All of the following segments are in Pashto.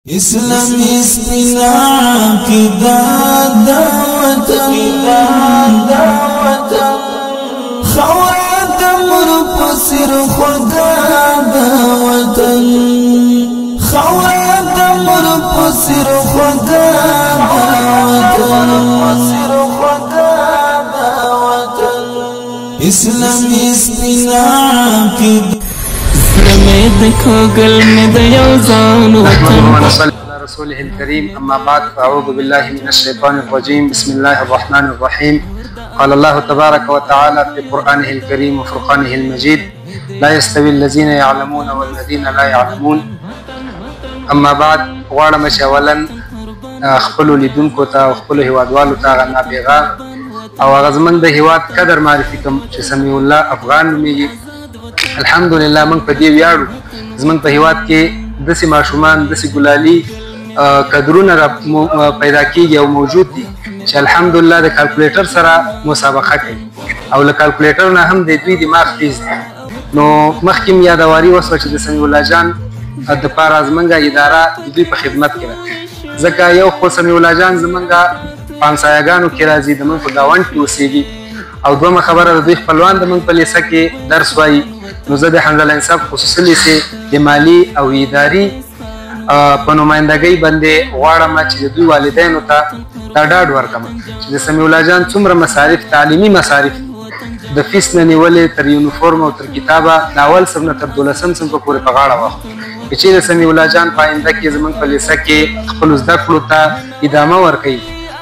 اسلامي سپینا عقیدہ دا وطن خواد مر پسر خدا دا وطن خواد مر پسر خدا دا وطن اسلامي سپینا عقیدہ رسوله الكريم. أما بعد فأعوذ بالله من الشيطان الرجيم. بسم الله الرحمن الرحيم. قال الله تبارك وتعالى في قرآنه الكريم وفرقانه المجيد: لا يستوي الذين يعلمون والذين لا يعلمون. أما بعد غواړم چې اولا خپلو لیدونکو ته او خپلو هیوادوالو ته هغه نابغه او هغه زموږ د هیواد قدر معرفي کړم چې سمیع الله افغان نومیږي. الحمدلله موږ په دې ویاړو زموږ په هیواد کې داسې ماشومان داسې ګلالي قدرونه پیدا کیږي او موجود دي چې الحمدلله د کالکولیټر سره مسابقه کوي او له کالکولیټر نه هم د دوی دماغ تیز دی. نو مخکې م یادواري وسوه چې د سمیع الله جان دپاره زموږ اداره د دوی په خدمت کې ده، ځکه یو خو سمیع الله جان زموږ په همسایهګانو کې راځي، د موږ په ګاونډ کې اوسېږي، او دومره خبره د دوی خپلوان د موږ په لیسه کې درس وایي. نو زه د حمزه انصاف خصوصي لیسې د مالي او اداري په نمایندګۍ باندې غواړم چې د دوی والدینو ته دا ډاډ ورکړم چې د سمیع الله جان څومره مصارف تعلیمي مصارف د فیس نه نیولې تر یونیفورم او تر کتابه د اول صنف نه تر 12م صنف پورې په غاړه واخلو. که چیرې سمیع الله جان په آینده کې زموږ په لیسه کې خپلو زده کړو ته ادامه ورکوي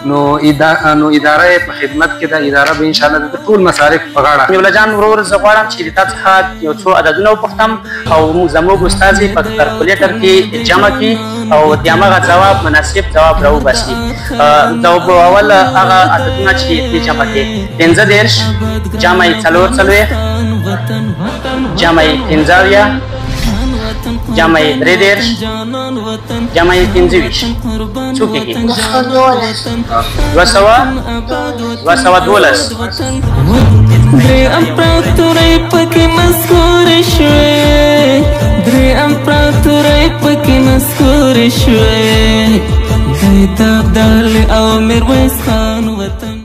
نو اداره په خدمت کې ده، اداره به انشاءالله د ټول مصارف په غاړه. سمیع الله جان ورور زه غواړم چې د تا څخه یو څو عددونه وپوښتم او زموږ استازي په کلکولیټر کې جمع کړي او د هماغه ځواب مناسب ځواب راوباسي. اول هغه عددونه چې دې جمع کړي: 15 جمع یې 4 جمع یې 15 جمع یې 3 جمع یې 25 څو کېږي؟ 212. درې امپراتورۍ پکې مسکورې شوې، درې امپراتورۍ پکې مسکورې شوې، د ابدال او میرویس خان وطن